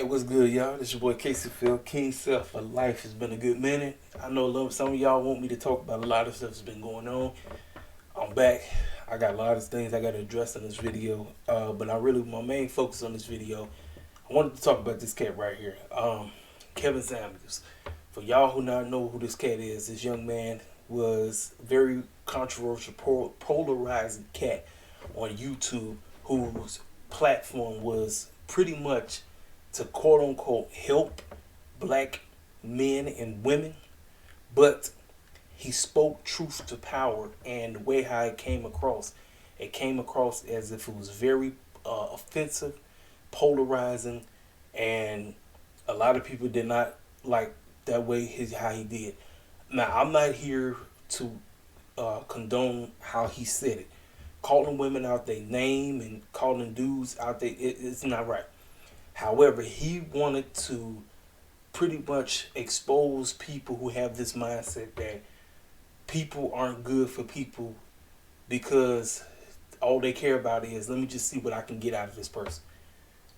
Hey, what's good, y'all? This your boy Casey Phil, King Self for Life. It's been a good minute. I know some of y'all want me to talk about a lot of stuff that's been going on. I'm back. I got a lot of things I got to address in this video, but my main focus on this video, I wanted to talk about this cat right here, Kevin Samuels. For y'all who not know who this cat is, this young man was very controversial, polarizing cat on YouTube whose platform was pretty much to quote unquote help black men and women, but he spoke truth to power, and the way how it came across as if it was very offensive, polarizing, and a lot of people did not like that way how he did. Now I'm not here to condone how he said it. Calling women out their name and calling dudes out it's not right. However, he wanted to pretty much expose people who have this mindset that people aren't good for people because all they care about is, let me just see what I can get out of this person.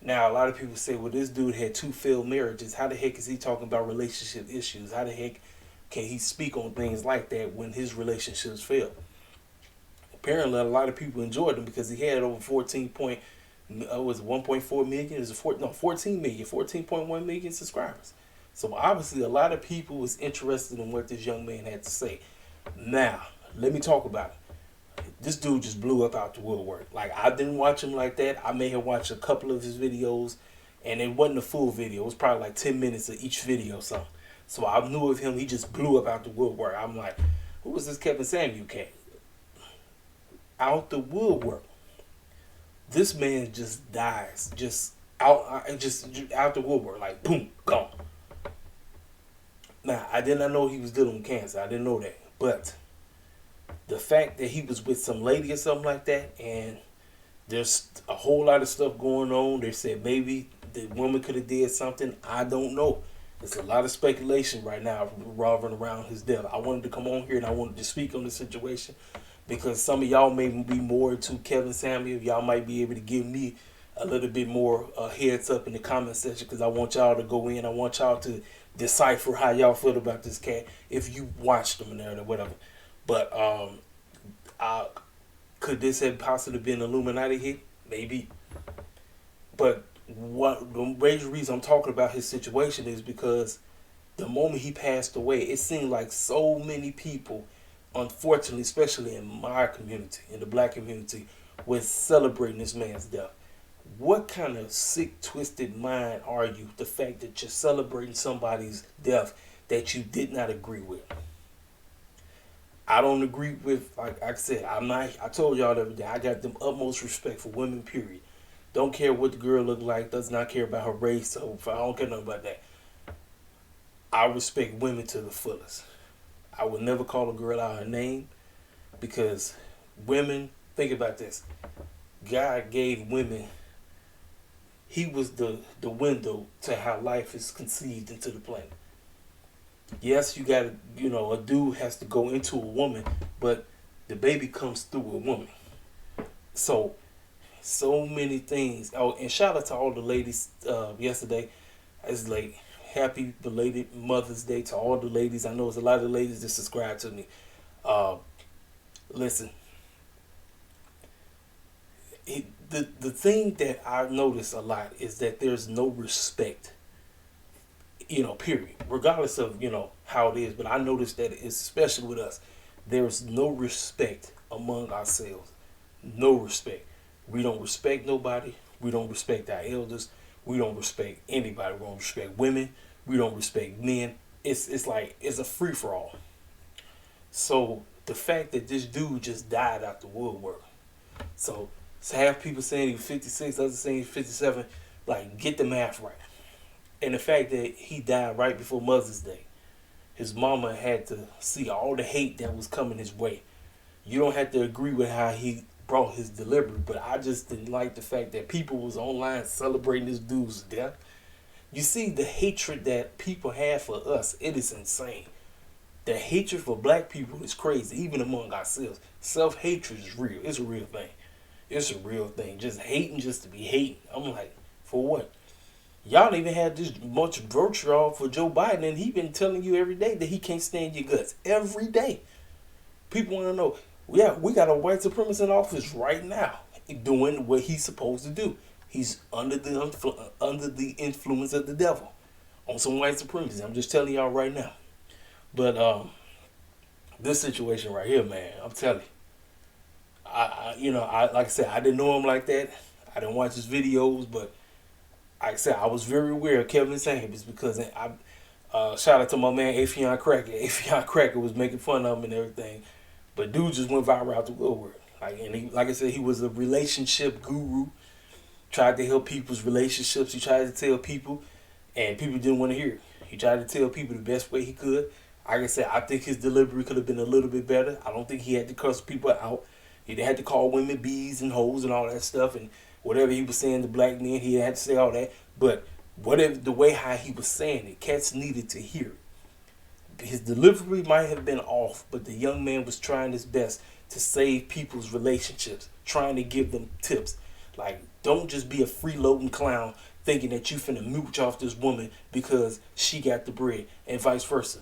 Now, a lot of people say, well, this dude had 2 failed marriages. How the heck is he talking about relationship issues? How the heck can he speak on things like that when his relationships fail? Apparently, a lot of people enjoyed him because he had over 14 point, was 1.4 million, is 14 million, 14.1 million subscribers. So obviously a lot of people was interested in what this young man had to say. Now, let me talk about it. This dude just blew up out the woodwork. Like, I didn't watch him like that. I may have watched a couple of his videos, and it wasn't a full video. It was probably like 10 minutes of each video or something. So I knew of him. He just blew up out the woodwork. I'm like, who was this Kevin Samuel cat? Out the woodwork. This man just dies, just out the woodwork, like boom, gone. Now, I did not know he was dealing with cancer. I didn't know that, but the fact that he was with some lady or something like that, and there's a whole lot of stuff going on. They said maybe the woman could have did something. I don't know. There's a lot of speculation right now revolving around his death. I wanted to come on here and I wanted to speak on the situation because some of y'all may be more into Kevin Samuel. Y'all might be able to give me a little bit more heads up in the comment section because I want y'all to go in. I want y'all to decipher how y'all feel about this cat if you watched him in there or whatever. But could this have possibly been an Illuminati hit? Maybe. But what the major reason I'm talking about his situation is because the moment he passed away, it seemed like so many people, unfortunately, especially in my community, in the black community, was celebrating this man's death. What kind of sick, twisted mind are you? The fact that you're celebrating somebody's death that you did not agree with. I don't agree with, like I said, I told y'all the other day, I got the utmost respect for women, period. Don't care what the girl look like, does not care about her race, so I don't care nothing about that. I respect women to the fullest. I would never call a girl out her name because women, think about this. God gave women, he was the window to how life is conceived into the planet. Yes, you got to, a dude has to go into a woman, but the baby comes through a woman. So many things. Oh, and shout out to all the ladies yesterday. It's like happy belated Mother's Day to all the ladies. I know there's a lot of ladies that subscribe to me. Listen, the thing that I notice a lot is that there's no respect, period. Regardless of, how it is. But I noticed that it's especially with us. There's no respect among ourselves. No respect. We don't respect nobody. We don't respect our elders. We don't respect anybody. We don't respect women. We don't respect men. It's like it's a free for all. So the fact that this dude just died out the woodwork. So half people saying he was 56, others saying he's 57. Like, get the math right. And the fact that he died right before Mother's Day. His mama had to see all the hate that was coming his way. You don't have to agree with how he brought his delivery, but I just didn't like the fact that people was online celebrating this dude's death. You see, the hatred that people have for us, it is insane. The hatred for black people is crazy, even among ourselves. Self-hatred is real. It's a real thing. It's a real thing. Just hating just to be hating. I'm like, for what? Y'all even had this much virtue for Joe Biden, and he been telling you every day that he can't stand your guts. Every day. People want to know, yeah, we got a white supremacist in office right now doing what he's supposed to do. He's under the influence of the devil on some white supremacy. I'm just telling y'all right now. But this situation right here, man, I'm telling you, I like I said, I didn't know him like that. I didn't watch his videos, but like I said, I was very aware of Kevin Samuels because shout out to my man Affion Cracker. Affion Cracker was making fun of him and everything, but dude just went viral out the woodwork. Like I said, he was a relationship guru. Tried to help people's relationships. He tried to tell people, and people didn't want to hear it. He tried to tell people the best way he could. Like I said, I think his delivery could have been a little bit better. I don't think he had to cuss people out. He had to call women bees and hoes and all that stuff, and whatever he was saying to black men, he had to say all that. But whatever the way how he was saying it, cats needed to hear it. His delivery might have been off, but the young man was trying his best to save people's relationships, trying to give them tips. Like, don't just be a freeloading clown thinking that you finna mooch off this woman because she got the bread, and vice versa.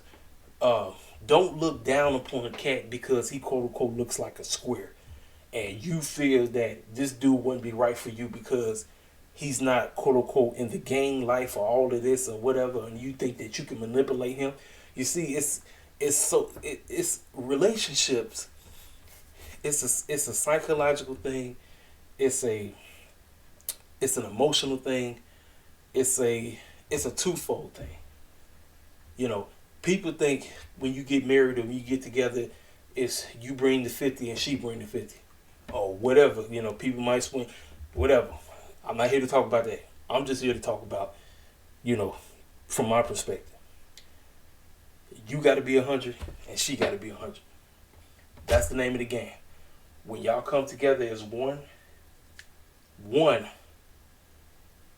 Don't look down upon a cat because he quote unquote looks like a square, and you feel that this dude wouldn't be right for you because he's not quote unquote in the gang life or all of this or whatever, and you think that you can manipulate him. You see, it's relationships. It's a psychological thing. It's an emotional thing. It's a twofold thing. You know, people think when you get married or when you get together, it's you bring the 50 and she bring the 50 or whatever. You know, people might swing, whatever. I'm not here to talk about that. I'm just here to talk about, from my perspective. You got to be 100 and she got to be 100. That's the name of the game. When y'all come together as one,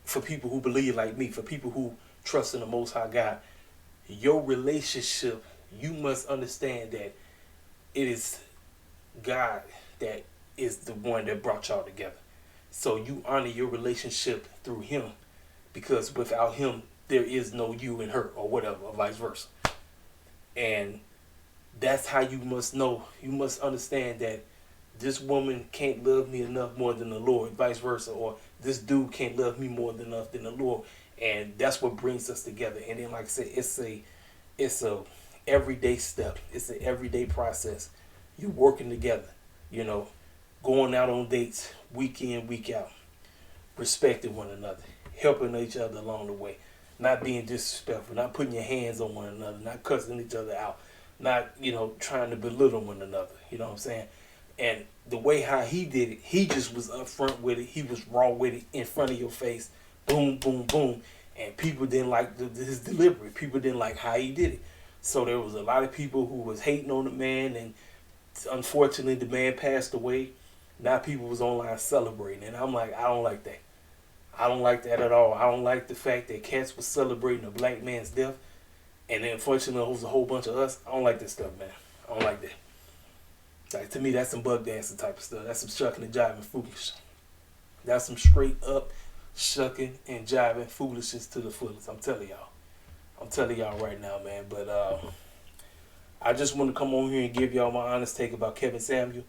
for people who believe like me, for people who trust in the Most High God, your relationship, you must understand that it is God that is the one that brought y'all together. So you honor your relationship through him, because without him, there is no you and her or whatever, or vice versa. And that's how you must know. You must understand that this woman can't love me enough more than the Lord, vice versa, or this dude can't love me more than enough than the Lord. And that's what brings us together. And then, like I said, it's a everyday step. It's an everyday process. You working together, going out on dates week in, week out, respecting one another, helping each other along the way, not being disrespectful, not putting your hands on one another, not cussing each other out, not, trying to belittle one another. You know what I'm saying? And the way how he did it, he just was upfront with it. He was raw with it in front of your face. Boom, boom, boom. And people didn't like his delivery. People didn't like how he did it. So there was a lot of people who was hating on the man, and unfortunately the man passed away. Now people was online celebrating, and I'm like, I don't like that. I don't like that at all. I don't like the fact that cats was celebrating a black man's death, and then unfortunately it was a whole bunch of us. I don't like this stuff, man. I don't like that. Like, to me, that's some bug dancing type of stuff. That's some shucking and jiving foolishness. That's some straight up shucking and jiving foolishness to the fullest. I'm telling y'all. I'm telling y'all right now, man. But I just want to come on here and give y'all my honest take about Kevin Samuel.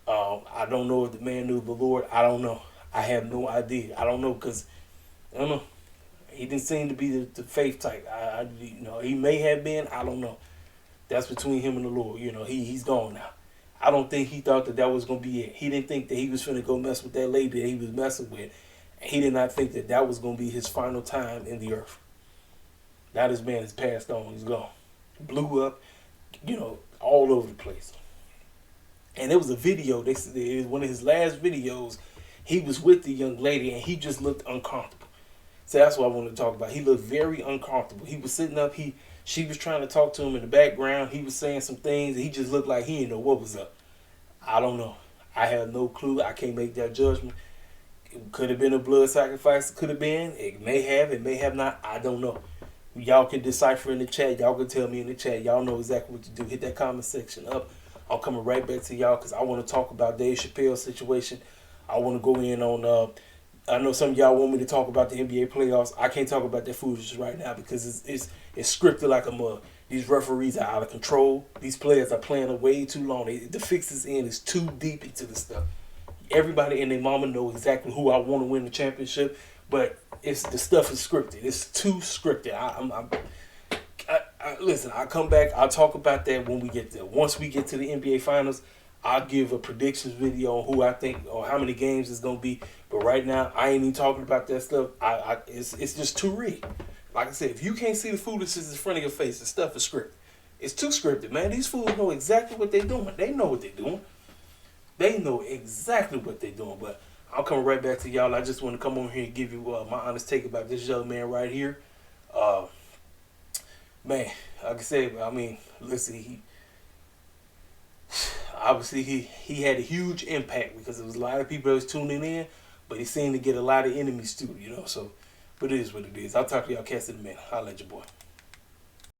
I don't know if the man knew the Lord. I don't know. I have no idea. I don't know, because I don't know. He didn't seem to be the faith type. He may have been. I don't know. That's between him and the Lord. He's gone now. I don't think he thought that was going to be it. He didn't think that he was finna go mess with that lady that he was messing with. He did not think that was going to be his final time in the earth. Now this man has passed on. He's gone. Blew up, all over the place. And there was a video, it was one of his last videos, he was with the young lady and he just looked uncomfortable. So that's what I wanted to talk about. He looked very uncomfortable. He was sitting up, she was trying to talk to him in the background. He was saying some things and he just looked like he didn't know what was up. I don't know. I have no clue. I can't make that judgment. It could have been a blood sacrifice. It could have been. It may have not. I don't know. Y'all can decipher in the chat. Y'all can tell me in the chat. Y'all know exactly what to do. Hit that comment section up. I'm coming right back to y'all because I want to talk about Dave Chappelle's situation. I want to go in on I know some of y'all want me to talk about the NBA playoffs. I can't talk about that foolishness right now because it's scripted like a mug. These referees are out of control. These players are playing way too long. The fixes in is too deep into the stuff. Everybody and their mama know exactly who I want to win the championship, but the stuff is scripted. It's too scripted. Listen. I come back. I'll talk about that when we get there. Once we get to the NBA Finals, I'll give a predictions video on who I think or how many games it's gonna be. But right now, I ain't even talking about that stuff. It's just too real. Like I said, if you can't see the foolishness in front of your face, the stuff is scripted. It's too scripted, man. These fools know exactly what they're doing. They know what they're doing. They know exactly what they're doing. But I'll come right back to y'all. I just want to come on here and give you my honest take about this young man right here. Man, like I said, I mean, listen, he obviously he had a huge impact because there was a lot of people that was tuning in, but he seemed to get a lot of enemies too, you know. So, but it is what it is. I'll talk to y'all cats in a minute. I'll let your boy.